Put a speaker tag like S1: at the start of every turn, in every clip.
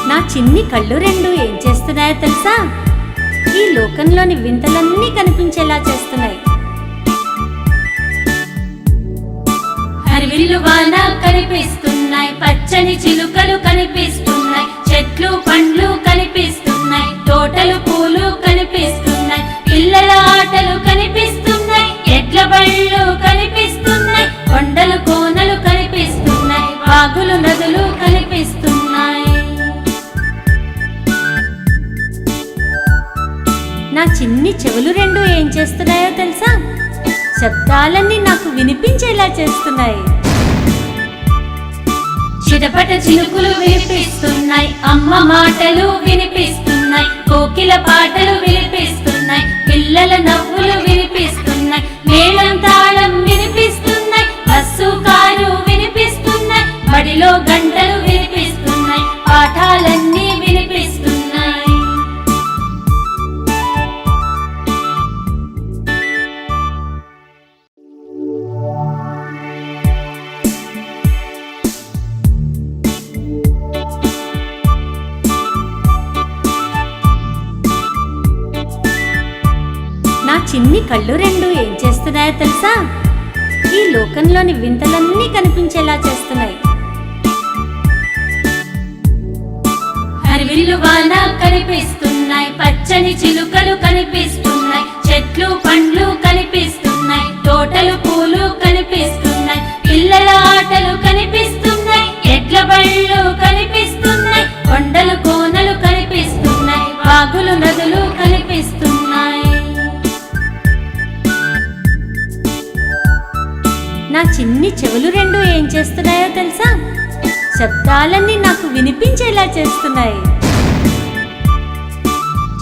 S1: నా చిన్ని కళ్ళు రెండు ఏం చేస్తున్నాయో తెలుసా? ఈ లోకంలోని వింతలన్నీ కనిపించేలా చేస్తున్నాయి.
S2: హరివిల్లు వాన కనిపిస్తున్నాయి, పచ్చని చిలుకలు కనిపిస్తున్నాయి, చెట్లు పండ్లు కనిపిస్తున్నాయి, తోటలు పూలు కనిపిస్తున్నాయి, పిల్లల ఆటలు కనిపిస్తున్నాయి, ఎడ్ల బళ్ళు కనిపిస్తున్నాయి, కొండలు కోనలు కనిపిస్తున్నాయి, వాగులు నదులు కనిపిస్తున్నాయి.
S1: నా చిన్ని చెవులు రెండు ఏం చేస్తున్నాయో తెలుసా? శబ్దాలన్నీ నాకు వినిపించేలా చేస్తున్నాయి.
S2: చిటపట చినుకులు వినిపిస్తున్నాయి, అమ్మ మాటలు వినిపిస్తున్నాయి, కోకిల పాటలు వినిపిస్తున్నాయి, పిల్లల నవ్వులు వినిపిస్తున్నాయి, మేళం తాళం వినిపిస్తున్నాయి, బస్సు కారు వినిపిస్తున్నాయి, బడిలో గంటలు వినిపిస్తున్నాయి, పాఠాలన్నీ వినిపిస్తున్నాయి.
S1: చిన్ని కళ్ళు రెండు ఏం చేస్తున్నాయో తెలుసా? ఈ లోకంలోని వింతలన్నీ కనిపించేలా చేస్తున్నాయి.
S2: హరివిల్లు వాన కనిపిస్తున్నాయి, పచ్చని చిలుకలు కనిపిస్తున్నాయి, చెట్లు పండ్లు కనిపిస్తున్నాయి, తోటలు పూలు కనిపిస్తున్నాయి, పిల్లల ఆటలు కనిపిస్తున్నాయి, ఎడ్ల బళ్ళు కనిపిస్తున్నాయి, కొండలు కోనలు కనిపిస్తున్నాయి, వాగులు నదులు కనిపిస్తున్నాయి.
S1: నా చిన్ని చెవులు రెండు ఏం చేస్తున్నాయో తెలుసా? శబ్దాలన్నీ నాకు వినిపించేలా చేస్తున్నాయి.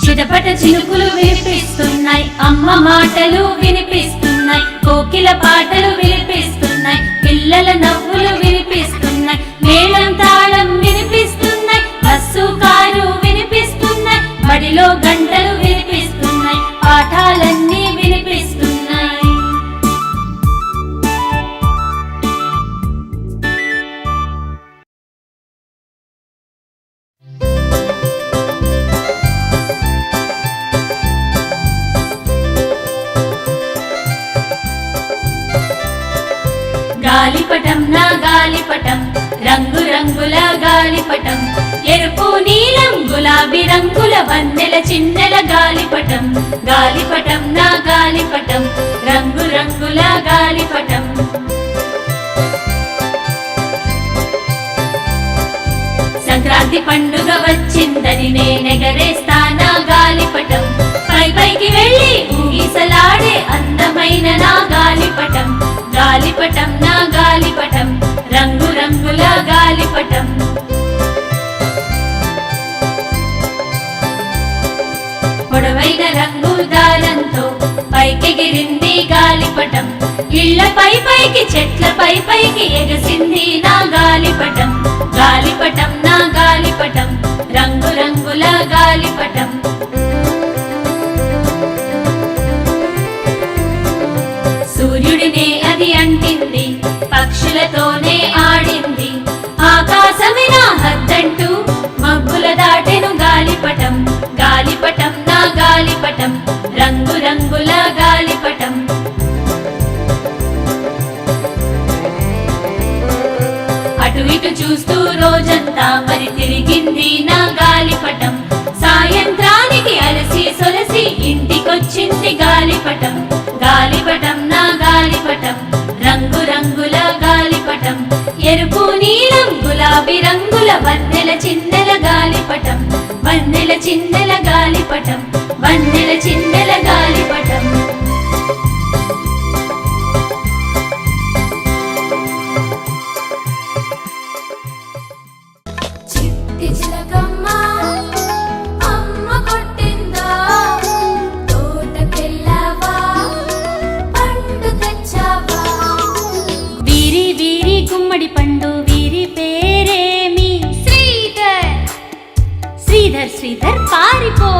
S2: చిటపట చినుకులు వినిపిస్తున్నాయి, అమ్మ మాటలు వినిపిస్తున్నాయి, కోకిల పాటలు వినిపిస్తున్నాయి, పిల్లల నవ్వులు వినిపిస్తున్నాయి, మేళం తాళం వినిపిస్తున్నాయి, బస్సు కారు వినిపిస్తున్నాయి, బడిలో గంటలు వినిపిస్తున్నాయి, పాఠాలన్నీ వినిపిస్తున్నాయి. గాలిపటం నా గాలిపటం, రంగు రంగుల గాలిపటం, ఎరుపు నీలం గులాబీ రంగుల వన్నెల చిన్నెల గాలిపటం. గాలిపటం నా గాలిపటం, రంగు రంగుల గాలిపటం. సంక్రాంతి పండుగ వచ్చిందని నేనెగరేస్తా నా గాలిపటం, పై పైకి వెళ్ళి ఊగిసలాడే అందమైన నా గాలిపటం. గాలిపటం నా గాలిపటం, రంగు రంగుల గాలిపటం. పొడవైన రంగు దారంతో పైకెగిరింది గాలిపటం, ఇళ్ల పై పైకి చెట్ల పై పైకి ఎగసింది నా గాలిపటం. గాలిపటం నా గాలిపటం, రంగు రంగుల గాలిపటం. సూర్యుడినే అది అంటింది, పక్షులతోనే ఆడింది, ఆకాశమే నా హద్దంటూ మబ్బుల దాటెను గాలిపటం. గాలిపటం నా గాలిపటం, రంగు రంగుల గాలిపటం. అటు ఇటు చూస్తూ రోజంతా మరి తిరిగింది నా గాలిపటం, సాయంత్రానికి అలసి సొలసి ఇంటికొచ్చింది గాలిపటం. గాలిపటం నా గాలిపటం, రంగు రంగుల గాలిపటం, ఎరుపు నీలం గులాబీ రంగుల వన్నెల చిన్నెల గాలిపటం. వన్నెల చిన్నెల గాలిపటం, వన్నెల చిన్నెల గాలిపటం. చిట్టి చిలకమ్మ అమ్మ కొట్టిందా, తోటకెళ్ళావా, పండు తెచ్చావా.
S1: వీరి వీరి గుమ్మడి పండు, వీరి పేరేమి?
S2: శ్రీధర్.
S1: శ్రీధర్ శ్రీధర్ పారిపో.